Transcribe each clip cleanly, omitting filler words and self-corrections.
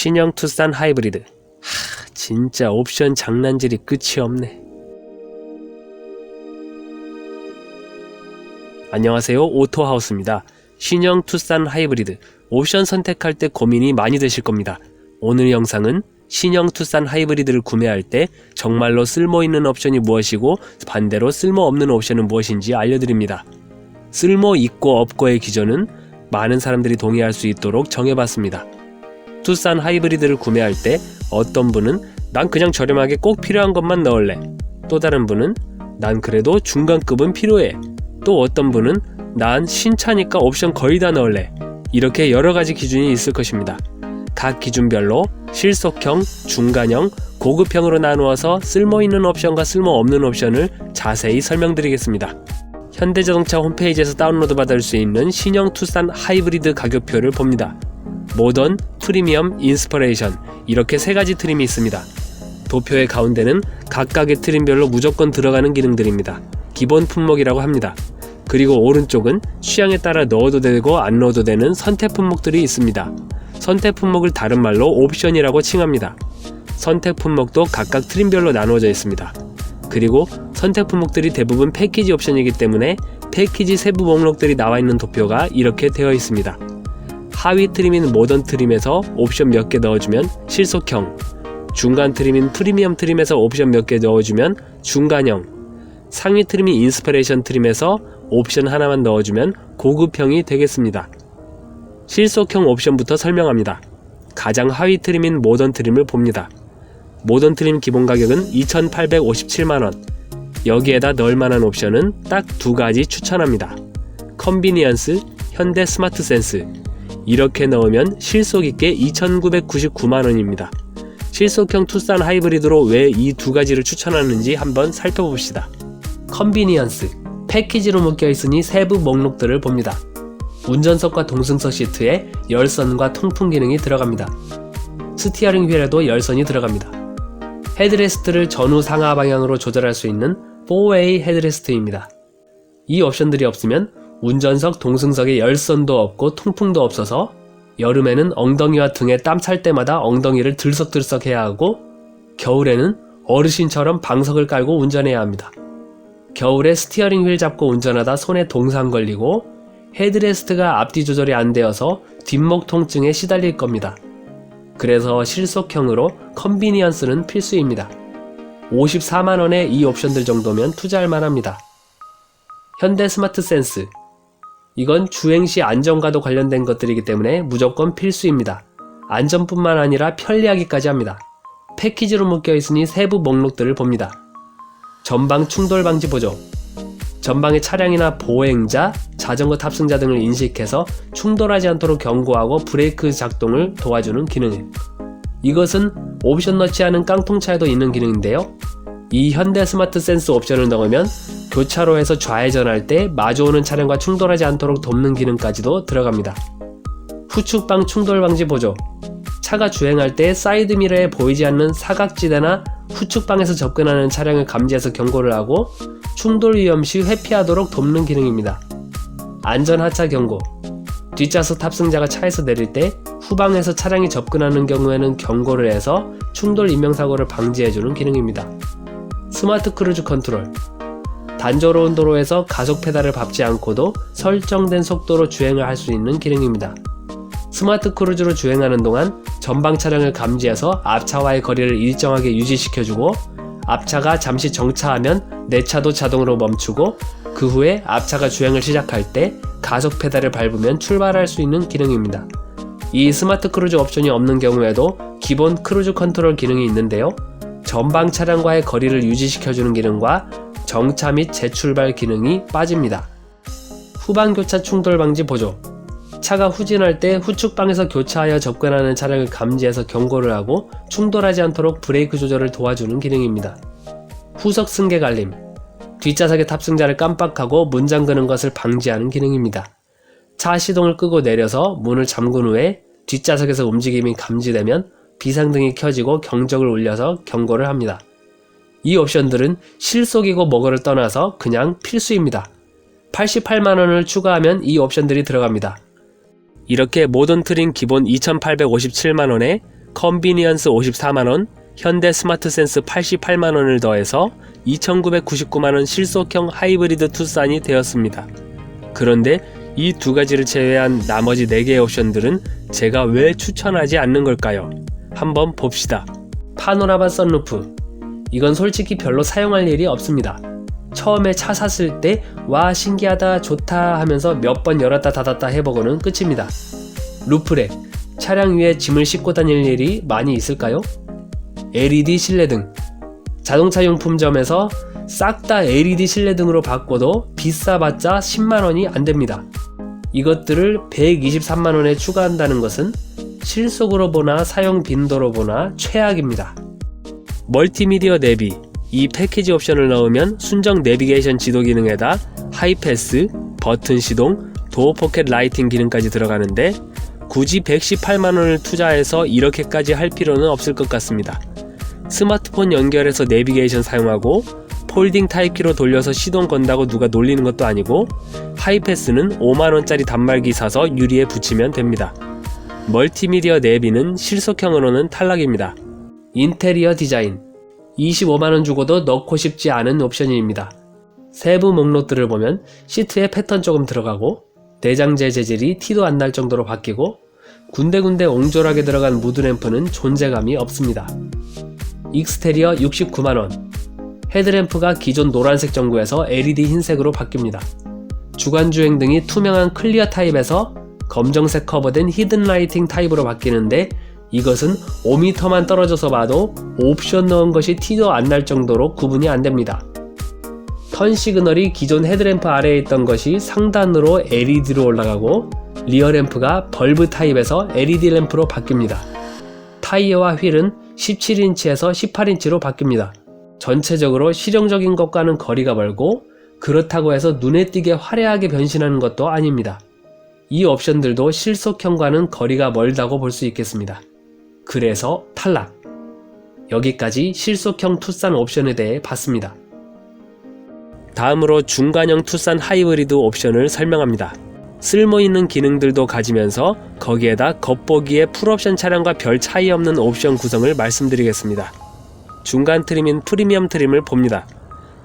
신형 투싼 하이브리드. 진짜 옵션 장난질이 끝이 없네. 안녕하세요, 오토하우스입니다. 신형 투싼 하이브리드 옵션 선택할 때 고민이 많이 되실 겁니다. 오늘 영상은 신형 투싼 하이브리드를 구매할 때 정말로 쓸모있는 옵션이 무엇이고 반대로 쓸모없는 옵션은 무엇인지 알려드립니다. 쓸모있고 없고의 기준은 많은 사람들이 동의할 수 있도록 정해봤습니다. 투싼 하이브리드를 구매할 때 어떤 분은 난 그냥 저렴하게 꼭 필요한 것만 넣을래, 또 다른 분은 난 그래도 중간급은 필요해, 또 어떤 분은 난 신차니까 옵션 거의 다 넣을래, 이렇게 여러가지 기준이 있을 것입니다. 각 기준별로 실속형, 중간형, 고급형으로 나누어서 쓸모있는 옵션과 쓸모없는 옵션을 자세히 설명드리겠습니다. 현대자동차 홈페이지에서 다운로드 받을 수 있는 신형 투싼 하이브리드 가격표를 봅니다. 모던, 프리미엄, 인스퍼레이션, 이렇게 세 가지 트림이 있습니다. 도표의 가운데는 각각의 트림별로 무조건 들어가는 기능들입니다. 기본 품목이라고 합니다. 그리고 오른쪽은 취향에 따라 넣어도 되고 안 넣어도 되는 선택 품목들이 있습니다. 선택 품목을 다른 말로 옵션이라고 칭합니다. 선택 품목도 각각 트림별로 나누어져 있습니다. 그리고 선택 품목들이 대부분 패키지 옵션이기 때문에 패키지 세부 목록들이 나와 있는 도표가 이렇게 되어 있습니다. 하위 트림인 모던 트림에서 옵션 몇 개 넣어주면 실속형, 중간 트림인 프리미엄 트림에서 옵션 몇 개 넣어주면 중간형, 상위 트림인 인스퍼레이션 트림에서 옵션 하나만 넣어주면 고급형이 되겠습니다. 실속형 옵션부터 설명합니다. 가장 하위 트림인 모던 트림을 봅니다. 모던 트림 기본 가격은 2,857만원. 여기에다 넣을만한 옵션은 딱 두 가지 추천합니다. 컨비니언스, 현대 스마트 센스. 이렇게 넣으면 실속있게 2,999만원입니다. 실속형 투싼 하이브리드로 왜 이 두 가지를 추천하는지 한번 살펴봅시다. 컨비니언스, 패키지로 묶여있으니 세부 목록들을 봅니다. 운전석과 동승석 시트에 열선과 통풍 기능이 들어갑니다. 스티어링 휠에도 열선이 들어갑니다. 헤드레스트를 전후 상하 방향으로 조절할 수 있는 4way 헤드레스트입니다. 이 옵션들이 없으면 운전석 동승석에 열선도 없고 통풍도 없어서 여름에는 엉덩이와 등에 땀 찰 때마다 엉덩이를 들썩들썩 해야 하고, 겨울에는 어르신처럼 방석을 깔고 운전해야 합니다. 겨울에 스티어링 휠 잡고 운전하다 손에 동상 걸리고 헤드레스트가 앞뒤 조절이 안 되어서 뒷목 통증에 시달릴 겁니다. 그래서 실속형으로 컨비니언스는 필수입니다. 54만원의 이 옵션들 정도면 투자할 만합니다. 현대 스마트 센스, 이건 주행시 안전과도 관련된 것들이기 때문에 무조건 필수입니다. 안전뿐만 아니라 편리하기까지 합니다. 패키지로 묶여있으니 세부 목록들을 봅니다. 전방 충돌 방지 보조, 전방의 차량이나 보행자, 자전거 탑승자 등을 인식해서 충돌하지 않도록 경고하고 브레이크 작동을 도와주는 기능. 이것은 옵션 넣지 않은 깡통차에도 있는 기능인데요. 이 현대 스마트 센스 옵션을 넣으면 교차로에서 좌회전할 때 마주오는 차량과 충돌하지 않도록 돕는 기능까지도 들어갑니다. 후측방 충돌 방지 보조, 차가 주행할 때 사이드미러에 보이지 않는 사각지대나 후측방에서 접근하는 차량을 감지해서 경고를 하고 충돌 위험 시 회피하도록 돕는 기능입니다. 안전하차 경고, 뒷좌석 탑승자가 차에서 내릴 때 후방에서 차량이 접근하는 경우에는 경고를 해서 충돌 인명사고를 방지해주는 기능입니다. 스마트 크루즈 컨트롤, 단조로운 도로에서 가속 페달을 밟지 않고도 설정된 속도로 주행을 할 수 있는 기능입니다. 스마트 크루즈로 주행하는 동안 전방 차량을 감지해서 앞차와의 거리를 일정하게 유지시켜주고, 앞차가 잠시 정차하면 내 차도 자동으로 멈추고, 그 후에 앞차가 주행을 시작할 때 가속 페달을 밟으면 출발할 수 있는 기능입니다. 이 스마트 크루즈 옵션이 없는 경우에도 기본 크루즈 컨트롤 기능이 있는데요. 전방 차량과의 거리를 유지시켜주는 기능과 정차 및 재출발 기능이 빠집니다. 후방 교차 충돌 방지 보조, 차가 후진할 때 후측방에서 교차하여 접근하는 차량을 감지해서 경고를 하고 충돌하지 않도록 브레이크 조절을 도와주는 기능입니다. 후석 승객 알림, 뒷좌석의 탑승자를 깜빡하고 문 잠그는 것을 방지하는 기능입니다. 차 시동을 끄고 내려서 문을 잠근 후에 뒷좌석에서 움직임이 감지되면 비상등이 켜지고 경적을 울려서 경고를 합니다. 이 옵션들은 실속이고 뭐고를 떠나서 그냥 필수입니다. 88만원을 추가하면 이 옵션들이 들어갑니다. 이렇게 모던 트림 기본 2,857만원에 컨비니언스 54만원, 현대 스마트 센스 88만원을 더해서 2,999만원 실속형 하이브리드 투싼이 되었습니다. 그런데 이 두 가지를 제외한 나머지 4개의 옵션들은 제가 왜 추천하지 않는 걸까요? 한번 봅시다. 파노라마 썬루프. 이건 솔직히 별로 사용할 일이 없습니다. 처음에 차 샀을 때 와 신기하다 좋다 하면서 몇 번 열었다 닫았다 해보고는 끝입니다. 루프렉. 차량 위에 짐을 싣고 다닐 일이 많이 있을까요? LED 실내등. 자동차 용품점에서 싹 다 LED 실내등으로 바꿔도 비싸봤자 10만원이 안됩니다. 이것들을 123만원에 추가한다는 것은 실속으로 보나 사용 빈도로 보나 최악입니다. 멀티미디어 내비. 이 패키지 옵션을 넣으면 순정 내비게이션 지도 기능에다 하이패스, 버튼 시동, 도어 포켓 라이팅 기능까지 들어가는데 굳이 118만원을 투자해서 이렇게까지 할 필요는 없을 것 같습니다. 스마트폰 연결해서 내비게이션 사용하고 폴딩 타입키로 돌려서 시동 건다고 누가 놀리는 것도 아니고 하이패스는 5만원짜리 단말기 사서 유리에 붙이면 됩니다. 멀티미디어 내비는 실속형으로는 탈락입니다. 인테리어 디자인. 25만원 주고도 넣고 싶지 않은 옵션입니다. 세부 목록들을 보면 시트에 패턴 조금 들어가고 내장재 재질이 티도 안 날 정도로 바뀌고 군데군데 옹졸하게 들어간 무드램프는 존재감이 없습니다. 익스테리어 69만원. 헤드램프가 기존 노란색 전구에서 LED 흰색으로 바뀝니다. 주간주행등이 투명한 클리어 타입에서 검정색 커버된 히든 라이팅 타입으로 바뀌는데 이것은 5m만 떨어져서 봐도 옵션 넣은 것이 티도 안 날 정도로 구분이 안됩니다. 턴 시그널이 기존 헤드램프 아래에 있던 것이 상단으로 LED로 올라가고 리어 램프가 벌브 타입에서 LED 램프로 바뀝니다. 타이어와 휠은 17인치에서 18인치로 바뀝니다. 전체적으로 실용적인 것과는 거리가 멀고 그렇다고 해서 눈에 띄게 화려하게 변신하는 것도 아닙니다. 이 옵션들도 실속형과는 거리가 멀다고 볼 수 있겠습니다. 그래서 탈락. 여기까지 실속형 투싼 옵션에 대해 봤습니다. 다음으로 중간형 투싼 하이브리드 옵션을 설명합니다. 쓸모있는 기능들도 가지면서 거기에다 겉보기에 풀옵션 차량과 별 차이 없는 옵션 구성을 말씀드리겠습니다. 중간 트림인 프리미엄 트림을 봅니다.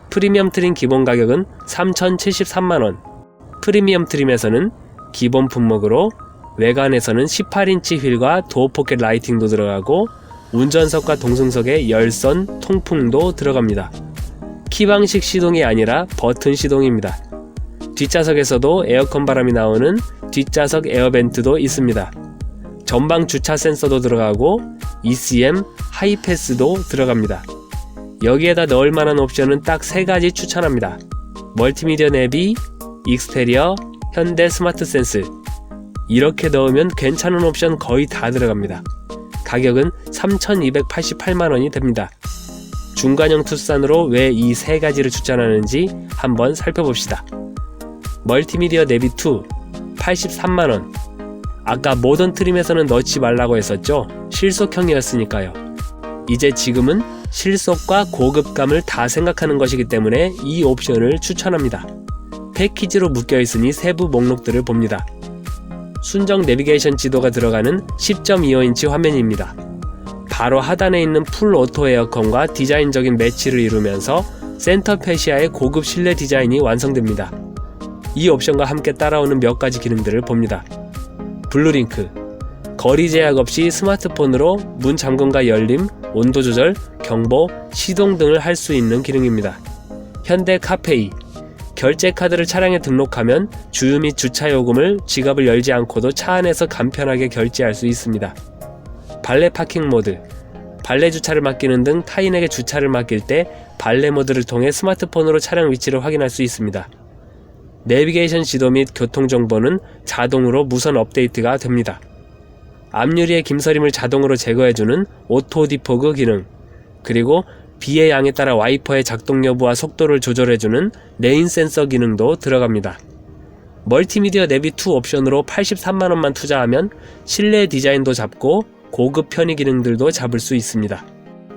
프리미엄 트림 기본 가격은 3,073만원. 프리미엄 트림에서는 기본 품목으로 외관에서는 18인치 휠과 도어 포켓 라이팅도 들어가고 운전석과 동승석에 열선, 통풍도 들어갑니다. 키방식 시동이 아니라 버튼 시동입니다. 뒷좌석에서도 에어컨 바람이 나오는 뒷좌석 에어벤트도 있습니다. 전방 주차 센서도 들어가고 ECM, 하이패스도 들어갑니다. 여기에다 넣을 만한 옵션은 딱 3가지 추천합니다. 멀티미디어 내비, 익스테리어, 현대 스마트 센스. 이렇게 넣으면 괜찮은 옵션 거의 다 들어갑니다. 가격은 3,288만원이 됩니다. 중간형 투싼으로 왜 이 3가지를 추천하는지 한번 살펴봅시다. 멀티미디어 내비 2 83만원. 아까 모던 트림에서는 넣지 말라고 했었죠? 실속형이었으니까요. 이제 지금은 실속과 고급감을 다 생각하는 것이기 때문에 이 옵션을 추천합니다. 패키지로 묶여있으니 세부 목록들을 봅니다. 순정 내비게이션 지도가 들어가는 10.25인치 화면입니다. 바로 하단에 있는 풀 오토 에어컨과 디자인적인 매치를 이루면서 센터 페시아의 고급 실내 디자인이 완성됩니다. 이 옵션과 함께 따라오는 몇 가지 기능들을 봅니다. 블루링크. 거리 제약 없이 스마트폰으로 문 잠금과 열림, 온도 조절, 경보, 시동 등을 할 수 있는 기능입니다. 현대 카페이. 결제 카드를 차량에 등록하면 주유 및 주차 요금을 지갑을 열지 않고도 차 안에서 간편하게 결제할 수 있습니다. 발레 파킹 모드. 발레 주차를 맡기는 등 타인에게 주차를 맡길 때 발레 모드를 통해 스마트폰으로 차량 위치를 확인할 수 있습니다. 내비게이션 지도 및 교통정보는 자동으로 무선 업데이트가 됩니다. 앞유리의 김서림을 자동으로 제거해주는 오토 디포그 기능, 그리고 비의 양에 따라 와이퍼의 작동 여부와 속도를 조절해주는 레인 센서 기능도 들어갑니다. 멀티미디어 내비 2 옵션으로 83만원만 투자하면 실내 디자인도 잡고 고급 편의 기능들도 잡을 수 있습니다.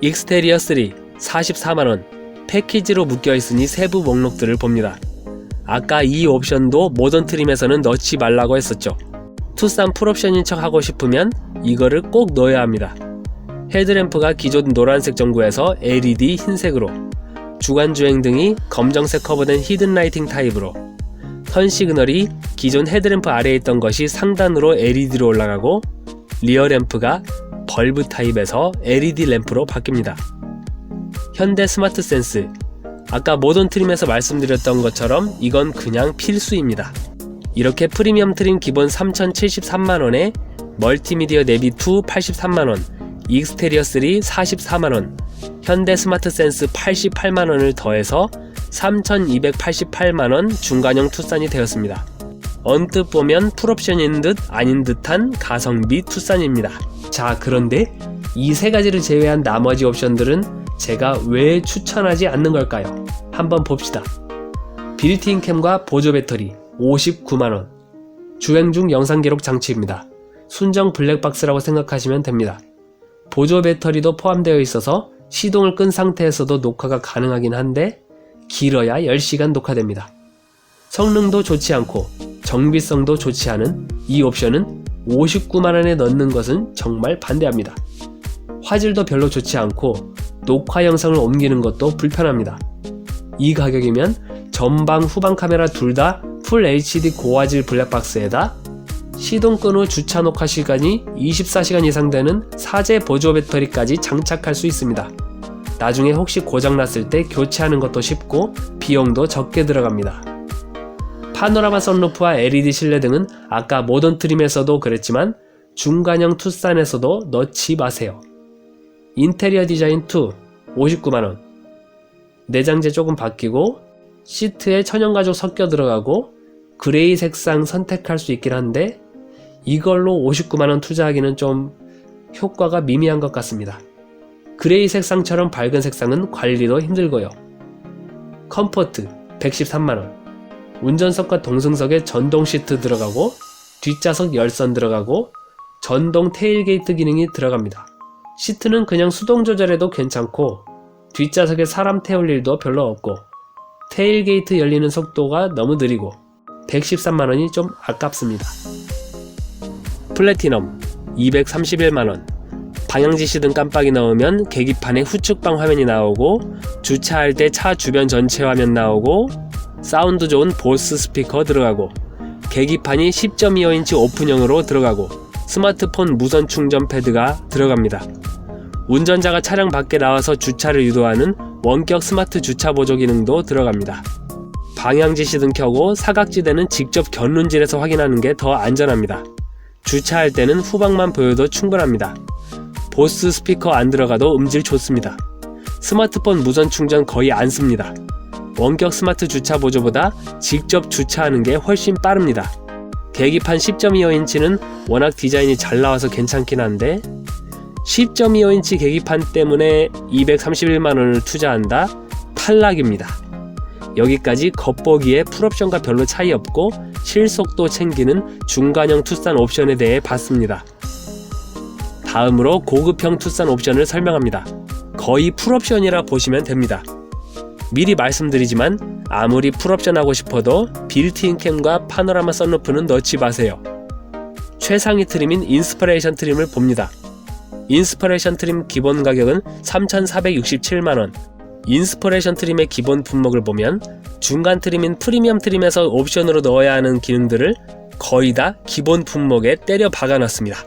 익스테리어 3 44만원. 패키지로 묶여있으니 세부 목록들을 봅니다. 아까 이 옵션도 모던 트림에서는 넣지 말라고 했었죠. 투싼 풀옵션인 척 하고 싶으면 이거를 꼭 넣어야 합니다. 헤드램프가 기존 노란색 전구에서 LED 흰색으로, 주간주행 등이 검정색 커버된 히든 라이팅 타입으로, 턴 시그널이 기존 헤드램프 아래에 있던 것이 상단으로 LED로 올라가고, 리어 램프가 벌브 타입에서 LED 램프로 바뀝니다. 현대 스마트 센스, 아까 모던 트림에서 말씀드렸던 것처럼 이건 그냥 필수입니다. 이렇게 프리미엄 트림 기본 3,073만원에 멀티미디어 내비 2 83만원, 익스테리어 3 44만원, 현대 스마트 센스 88만원을 더해서 3,288만원 중간형 투싼이 되었습니다. 언뜻 보면 풀옵션인 듯 아닌 듯한 가성비 투싼입니다. 자, 그런데 이 세 가지를 제외한 나머지 옵션들은 제가 왜 추천하지 않는 걸까요? 한번 봅시다. 빌트인 캠과 보조 배터리 59만원, 주행 중 영상 기록 장치입니다. 순정 블랙박스라고 생각하시면 됩니다. 보조 배터리도 포함되어 있어서 시동을 끈 상태에서도 녹화가 가능하긴 한데 길어야 10시간 녹화됩니다. 성능도 좋지 않고 정비성도 좋지 않은 이 옵션은 59만원에 넣는 것은 정말 반대합니다. 화질도 별로 좋지 않고 녹화 영상을 옮기는 것도 불편합니다. 이 가격이면 전방 후방 카메라 둘 다 풀 HD 고화질 블랙박스에다 시동 끈 후 주차 녹화 시간이 24시간 이상 되는 사제 보조 배터리까지 장착할 수 있습니다. 나중에 혹시 고장났을 때 교체하는 것도 쉽고 비용도 적게 들어갑니다. 파노라마 선루프와 LED 실내 등은 아까 모던 트림에서도 그랬지만 중간형 투싼에서도 넣지 마세요. 인테리어 디자인 2 59만원, 내장재 조금 바뀌고 시트에 천연가죽 섞여 들어가고 그레이 색상 선택할 수 있긴 한데 이걸로 59만원 투자하기는 좀 효과가 미미한 것 같습니다. 그레이 색상처럼 밝은 색상은 관리도 힘들고요. 컴포트 113만원, 운전석과 동승석에 전동 시트 들어가고 뒷좌석 열선 들어가고 전동 테일게이트 기능이 들어갑니다. 시트는 그냥 수동 조절해도 괜찮고 뒷좌석에 사람 태울 일도 별로 없고 테일게이트 열리는 속도가 너무 느리고 113만원이 좀 아깝습니다. 플래티넘 231만원, 방향지시등 깜빡이 넣으면 계기판에 후측방 화면이 나오고 주차할 때 차 주변 전체 화면 나오고 사운드 좋은 보스 스피커 들어가고 계기판이 10.25인치 오픈형으로 들어가고 스마트폰 무선 충전 패드가 들어갑니다. 운전자가 차량 밖에 나와서 주차를 유도하는 원격 스마트 주차 보조 기능도 들어갑니다. 방향지시등 켜고 사각지대는 직접 견눈질해서 확인하는 게 더 안전합니다. 주차할 때는 후방만 보여도 충분합니다. 보스 스피커 안 들어가도 음질 좋습니다. 스마트폰 무선 충전 거의 안 씁니다. 원격 스마트 주차 보조보다 직접 주차하는 게 훨씬 빠릅니다. 계기판 10.25인치는 워낙 디자인이 잘 나와서 괜찮긴 한데 10.25인치 계기판 때문에 231만원을 투자한다? 탈락입니다. 여기까지 겉보기에 풀옵션과 별로 차이 없고 실속도 챙기는 중간형 투싼 옵션에 대해 봤습니다. 다음으로 고급형 투싼 옵션을 설명합니다. 거의 풀옵션이라 보시면 됩니다. 미리 말씀드리지만 아무리 풀옵션 하고 싶어도 빌트인 캠과 파노라마 선루프는 넣지 마세요. 최상위 트림인 인스퍼레이션 트림을 봅니다. 인스퍼레이션 트림 기본 가격은 3,467만원. 인스퍼레이션 트림의 기본 품목을 보면 중간 트림인 프리미엄 트림에서 옵션으로 넣어야 하는 기능들을 거의 다 기본 품목에 때려 박아놨습니다.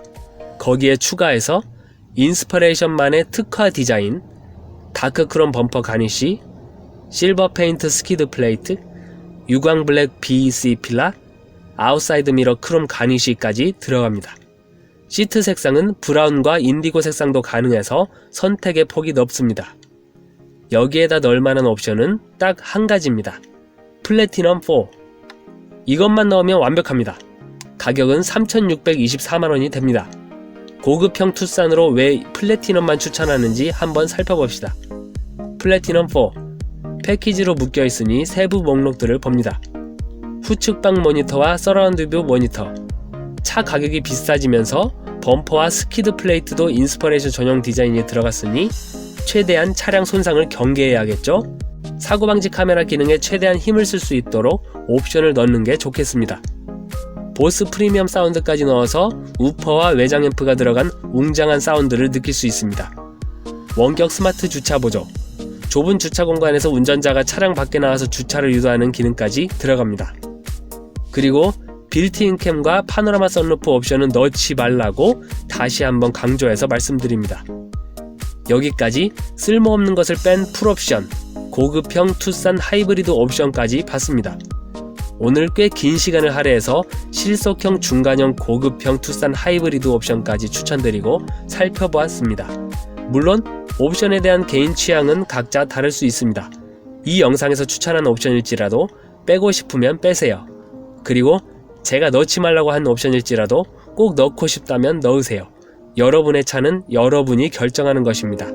거기에 추가해서 인스퍼레이션만의 특화 디자인, 다크 크롬 범퍼 가니쉬, 실버 페인트 스키드 플레이트, 유광 블랙 BEC 필라, 아웃사이드 미러 크롬 가니쉬까지 들어갑니다. 시트 색상은 브라운과 인디고 색상도 가능해서 선택의 폭이 넓습니다. 여기에다 넣을 만한 옵션은 딱 한 가지입니다. 플래티넘 4. 이것만 넣으면 완벽합니다. 가격은 3,624만원이 됩니다. 고급형 투싼으로 왜 플래티넘만 추천하는지 한번 살펴봅시다. 플래티넘 4. 패키지로 묶여있으니 세부 목록들을 봅니다. 후측방 모니터와 서라운드 뷰 모니터. 차 가격이 비싸지면서 범퍼와 스키드 플레이트도 인스퍼레이션 전용 디자인이 들어갔으니 최대한 차량 손상을 경계해야겠죠? 사고방지 카메라 기능에 최대한 힘을 쓸 수 있도록 옵션을 넣는 게 좋겠습니다. 보스 프리미엄 사운드까지 넣어서 우퍼와 외장 앰프가 들어간 웅장한 사운드를 느낄 수 있습니다. 원격 스마트 주차 보조, 좁은 주차 공간에서 운전자가 차량 밖에 나와서 주차를 유도하는 기능까지 들어갑니다. 그리고 빌트인 캠과 파노라마 선루프 옵션은 넣지 말라고 다시 한번 강조해서 말씀드립니다. 여기까지 쓸모없는 것을 뺀 풀옵션, 고급형 투싼 하이브리드 옵션까지 봤습니다. 오늘 꽤 긴 시간을 할애해서 실속형 중간형 고급형 투싼 하이브리드 옵션까지 추천드리고 살펴보았습니다. 물론 옵션에 대한 개인 취향은 각자 다를 수 있습니다. 이 영상에서 추천한 옵션일지라도 빼고 싶으면 빼세요. 그리고 제가 넣지 말라고 한 옵션일지라도 꼭 넣고 싶다면 넣으세요. 여러분의 차는 여러분이 결정하는 것입니다.